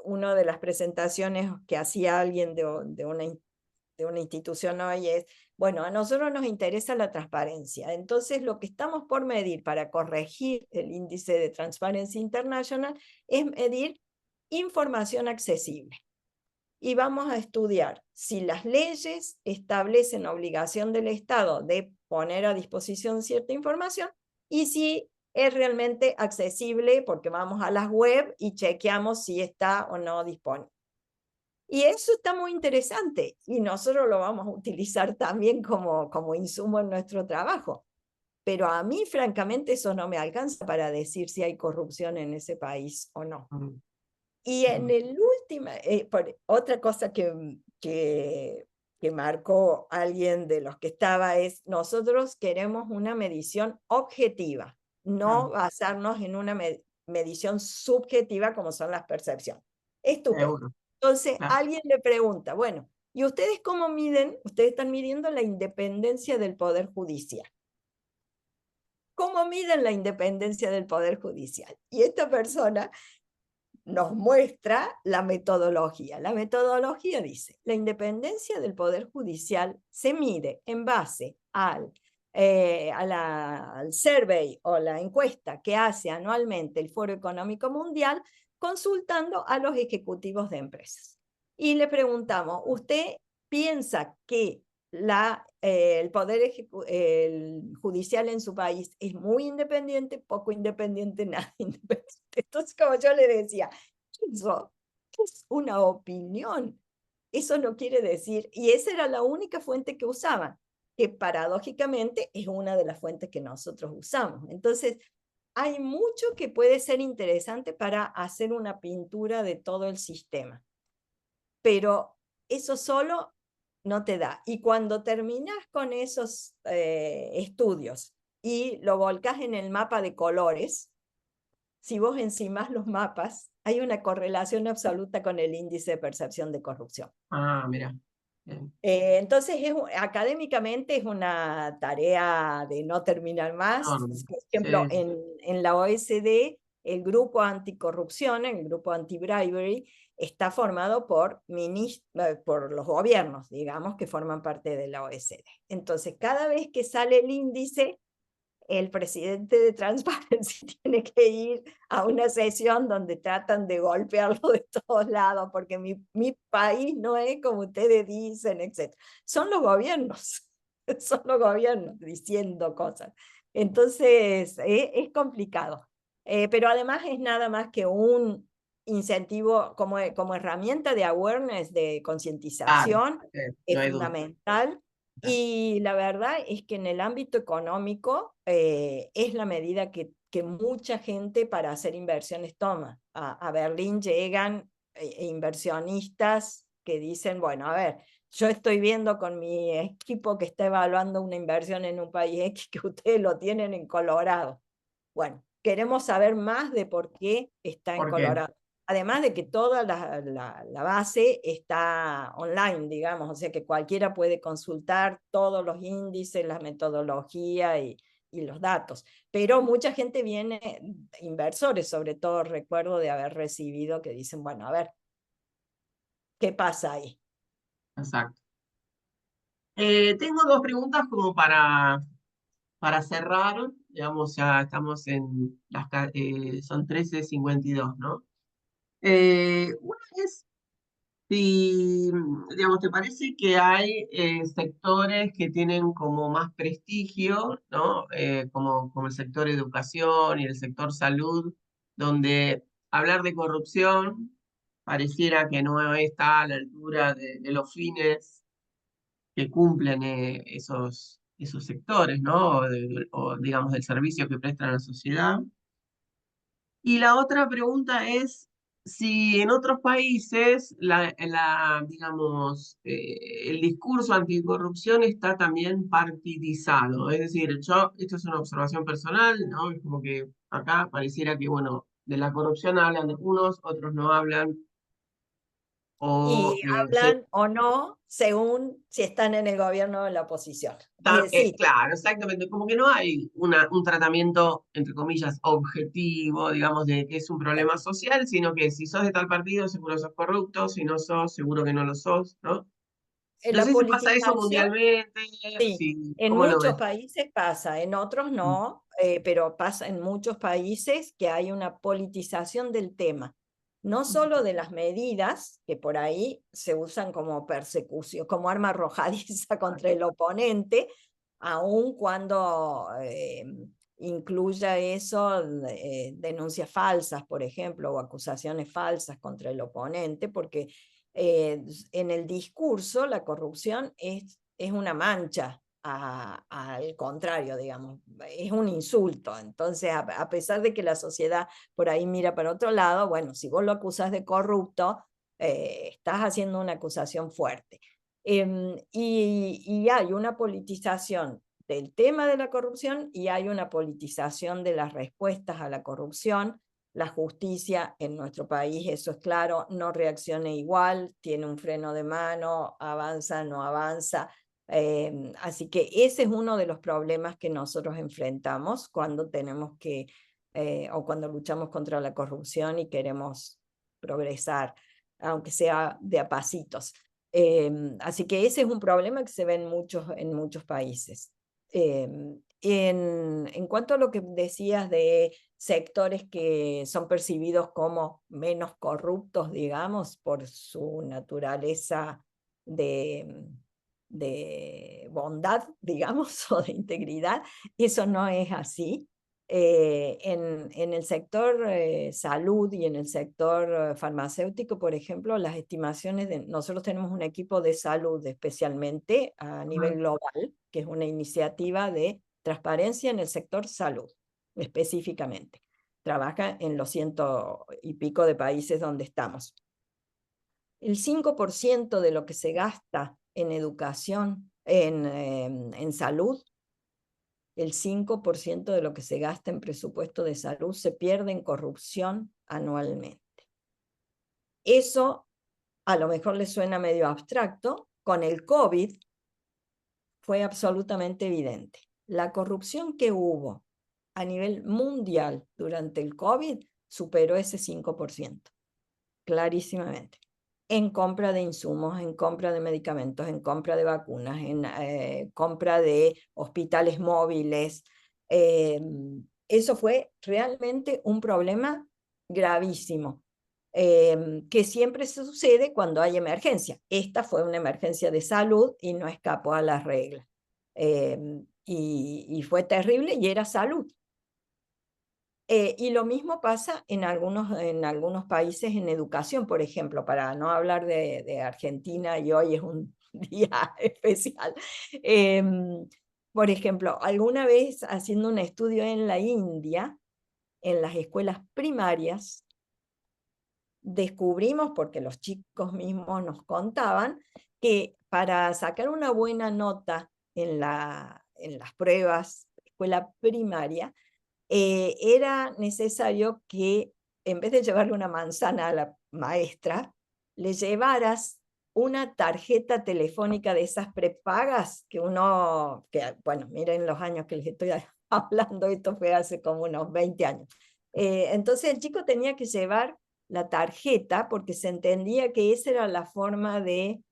una de las presentaciones que hacía alguien de una institución hoy es, bueno, a nosotros nos interesa la transparencia, entonces lo que estamos por medir para corregir el índice de Transparency International es medir información accesible. Y vamos a estudiar si las leyes establecen obligación del Estado de poner a disposición cierta información y si es realmente accesible, porque vamos a las web y chequeamos si está o no disponible. Y eso está muy interesante y nosotros lo vamos a utilizar también como insumo en nuestro trabajo. Pero a mí, francamente, eso no me alcanza para decir si hay corrupción en ese país o no. Y en el último, otra cosa que marcó alguien de los que estaba es, nosotros queremos una medición objetiva, no basarnos en una medición subjetiva como son las percepciones. Estupendo. Entonces, alguien le pregunta, bueno, ¿y ustedes cómo miden? Ustedes están midiendo la independencia del Poder Judicial. ¿Cómo miden la independencia del Poder Judicial? Y esta persona nos muestra la metodología. La metodología dice, la independencia del Poder Judicial se mide en base al survey o la encuesta que hace anualmente el Foro Económico Mundial consultando a los ejecutivos de empresas. Y le preguntamos, ¿usted piensa que el Poder Judicial en su país es muy independiente, poco independiente, nada independiente? Entonces, como yo le decía, eso es una opinión. Eso no quiere decir, y esa era la única fuente que usaban, que paradójicamente es una de las fuentes que nosotros usamos. Entonces, hay mucho que puede ser interesante para hacer una pintura de todo el sistema, pero eso solo no te da. Y cuando terminas con esos estudios y lo volcas en el mapa de colores, si vos encimás los mapas, hay una correlación absoluta con el índice de percepción de corrupción. Ah, mira. Bien. Entonces, académicamente es una tarea de no terminar más. Enorme. Por ejemplo, Sí, en la OECD, el grupo anticorrupción, el grupo anti-bribery, está formado por los gobiernos, digamos, que forman parte de la OECD. Entonces, cada vez que sale el índice, el presidente de Transparency tiene que ir a una sesión donde tratan de golpearlo de todos lados, porque mi país no es como ustedes dicen, etc. Son los gobiernos, son los gobiernos diciendo cosas. Entonces, es complicado. Pero además es nada más que un incentivo como herramienta de awareness, de claro. concientización, No es hay duda. fundamental. Y la verdad es que en el ámbito económico es la medida que mucha gente para hacer inversiones toma. A Berlín llegan inversionistas que dicen, bueno, a ver, yo estoy viendo con mi equipo que está evaluando una inversión en un país X que ustedes lo tienen en Colorado. Bueno, queremos saber más de por qué está en ¿Por qué? Colorado. Además de que toda la base está online, digamos, o sea que cualquiera puede consultar todos los índices, la metodología y los datos. Pero mucha gente viene, inversores sobre todo, recuerdo de haber recibido que dicen, bueno, a ver, ¿qué pasa ahí? Exacto. Tengo dos preguntas como para cerrar. Digamos, ya estamos en son 13:52, ¿no? Una es si, digamos, ¿te parece que hay sectores que tienen como más prestigio, ¿no? Como el sector educación y el sector salud, donde hablar de corrupción pareciera que no está a la altura de los fines que cumplen esos sectores, ¿no? O, digamos, del servicio que prestan a la sociedad. Y la otra pregunta es si en otros países digamos, el discurso anticorrupción está también partidizado. Es decir, esto es una observación personal, ¿no? Es como que acá pareciera que, bueno, de la corrupción hablan unos, otros no hablan, o Y hablan o no según si están en el gobierno o en la oposición. Es decir, claro, exactamente, como que no hay un tratamiento, entre comillas, objetivo, digamos, de que es un problema social, sino que si sos de tal partido, seguro sos corrupto, si no sos, seguro que no lo sos, ¿no? No la sé si pasa eso politización. mundialmente, Sí, si, en ¿cómo lo muchos ves? países pasa, en otros Mm, no, pero pasa en muchos países que hay una politización del tema, no solo de las medidas que por ahí se usan como persecución, como arma arrojadiza contra el oponente, aun cuando incluya eso, denuncias falsas, por ejemplo, o acusaciones falsas contra el oponente, porque en el discurso la corrupción es una mancha, al contrario, digamos, es un insulto. Entonces, a pesar de que la sociedad por ahí mira para otro lado, bueno, si vos lo acusás de corrupto, estás haciendo una acusación fuerte. Y hay una politización del tema de la corrupción y hay una politización de las respuestas a la corrupción. La justicia en nuestro país, eso es claro, no reacciona igual, tiene un freno de mano, avanza, no avanza. Así que ese es uno de los problemas que nosotros enfrentamos cuando tenemos o cuando luchamos contra la corrupción y queremos progresar, aunque sea de a pasitos. Así que ese es un problema que se ve en muchos países. En cuanto a lo que decías de sectores que son percibidos como menos corruptos, digamos, por su naturaleza de, de bondad, digamos, o de integridad, eso no es así. En el sector salud y en el sector farmacéutico, por ejemplo, las estimaciones nosotros tenemos un equipo de salud especialmente a nivel global, que es una iniciativa de transparencia en el sector salud, específicamente. Trabaja en los 100 y pico de países donde estamos. El 5% de lo que se gasta en educación, en salud, el 5% de lo que se gasta en presupuesto de salud se pierde en corrupción anualmente. Eso a lo mejor les suena medio abstracto, con el COVID fue absolutamente evidente. La corrupción que hubo a nivel mundial durante el COVID superó ese 5%, clarísimamente. En compra de insumos, en compra de medicamentos, en compra de vacunas, en compra de hospitales móviles. Eso fue realmente un problema gravísimo, que siempre sucede cuando hay emergencia. Esta fue una emergencia de salud y no escapó a las reglas. Y fue terrible y era salud. Y lo mismo pasa en algunos países en educación, por ejemplo, para no hablar de Argentina, y hoy es un día especial. Por ejemplo, alguna vez haciendo un estudio en la India, en las escuelas primarias, descubrimos, porque los chicos mismos nos contaban, que para sacar una buena nota en las pruebas de escuela primaria, era necesario que en vez de llevarle una manzana a la maestra, le llevaras una tarjeta telefónica de esas prepagas bueno, miren los años que les estoy hablando, esto fue hace como unos 20 años. Entonces el chico tenía que llevar la tarjeta porque se entendía que esa era la forma de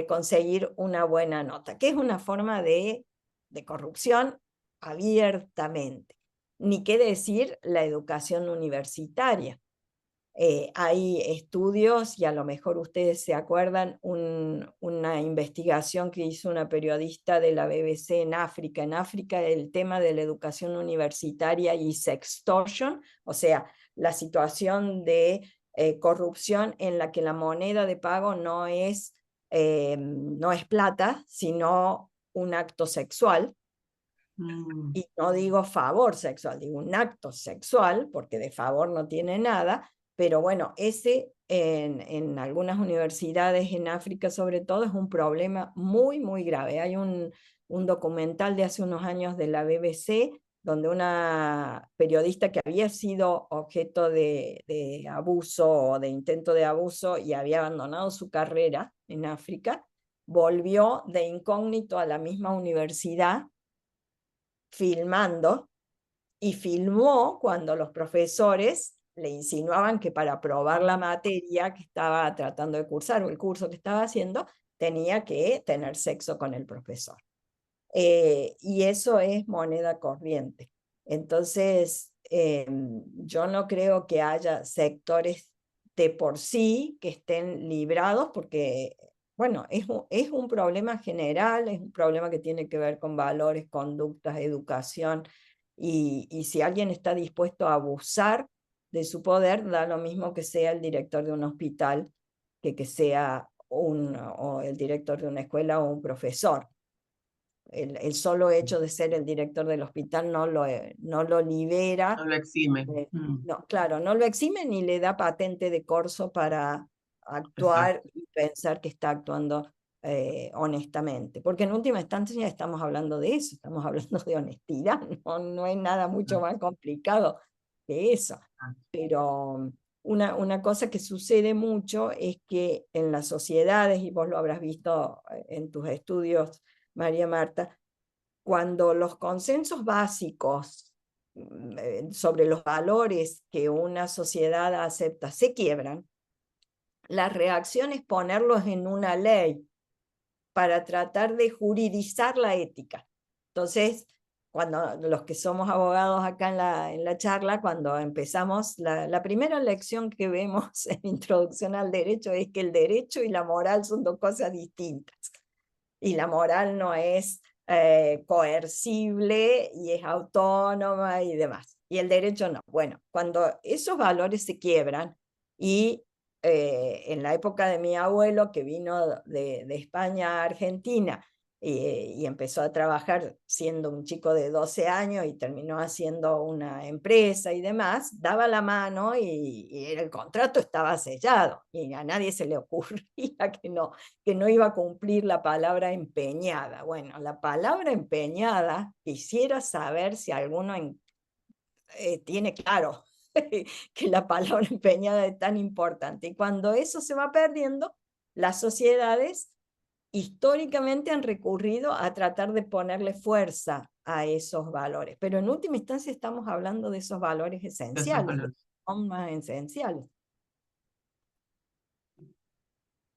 conseguir una buena nota, que es una forma de corrupción abiertamente. Ni qué decir la educación universitaria. Hay estudios, y a lo mejor ustedes se acuerdan, una investigación que hizo una periodista de la BBC en África. En África el tema de la educación universitaria y sextortion, o sea, la situación de corrupción en la que la moneda de pago no es plata, sino un acto sexual. Y no digo favor sexual, digo un acto sexual, porque de favor no tiene nada, pero bueno, ese en algunas universidades en África sobre todo es un problema muy, muy grave. Hay un documental de hace unos años de la BBC donde una periodista que había sido objeto de abuso o de intento de abuso y había abandonado su carrera en África, volvió de incógnito a la misma universidad filmando, y filmó cuando los profesores le insinuaban que para aprobar la materia que estaba tratando de cursar o el curso que estaba haciendo, tenía que tener sexo con el profesor. Y eso es moneda corriente. Entonces, yo no creo que haya sectores de por sí que estén librados, porque, bueno, es un problema general, es un problema que tiene que ver con valores, conductas, educación, y si alguien está dispuesto a abusar de su poder, da lo mismo que sea el director de un hospital que sea o el director de una escuela o un profesor. El solo hecho de ser el director del hospital no lo libera. No lo exime. No, claro, no lo exime ni le da patente de corso para actuar Exacto. y pensar que está actuando honestamente. Porque en última instancia estamos hablando de eso, estamos hablando de honestidad, no es nada mucho más complicado que eso. Pero una cosa que sucede mucho es que en las sociedades, y vos lo habrás visto en tus estudios, María Marta, cuando los consensos básicos sobre los valores que una sociedad acepta se quiebran, la reacción es ponerlos en una ley para tratar de juridizar la ética. Entonces, cuando los que somos abogados acá en la charla, cuando empezamos, la primera lección que vemos en Introducción al Derecho es que el derecho y la moral son dos cosas distintas. Y la moral no es coercible y es autónoma y demás. Y el derecho no. Bueno, cuando esos valores se quiebran, y en la época de mi abuelo, que vino de España a Argentina y empezó a trabajar siendo un chico de 12 años y terminó haciendo una empresa y demás, daba la mano y el contrato estaba sellado y a nadie se le ocurría que no iba a cumplir la palabra empeñada. Bueno, la palabra empeñada, quisiera saber si alguno tiene claro que la palabra empeñada es tan importante. Y cuando eso se va perdiendo, las sociedades históricamente han recurrido a tratar de ponerle fuerza a esos valores, pero en última instancia estamos hablando de esos valores esenciales, son más esenciales.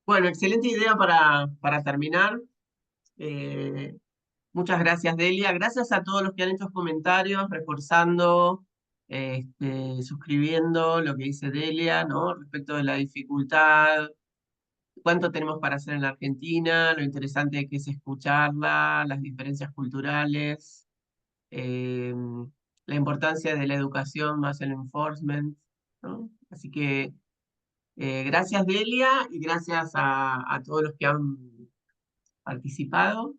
Bueno, excelente idea para terminar. Muchas gracias, Delia. Gracias a todos los que han hecho comentarios, reforzando, suscribiendo lo que dice Delia, ¿no? Respecto de la dificultad, cuánto tenemos para hacer en la Argentina, lo interesante que es escucharla, las diferencias culturales, eh, la importancia de la educación más el enforcement, ¿no? Así que gracias, Delia, y gracias a todos los que han participado.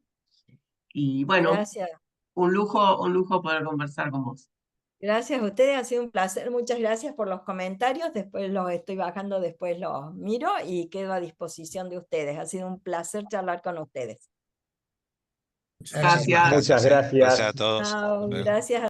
Y bueno, Gracias. un lujo poder conversar con vos. Gracias a ustedes, ha sido un placer. Muchas gracias por los comentarios. Después los estoy bajando, después los miro y quedo a disposición de ustedes. Ha sido un placer charlar con ustedes. Gracias. Muchas gracias. Gracias a todos. Chao, gracias.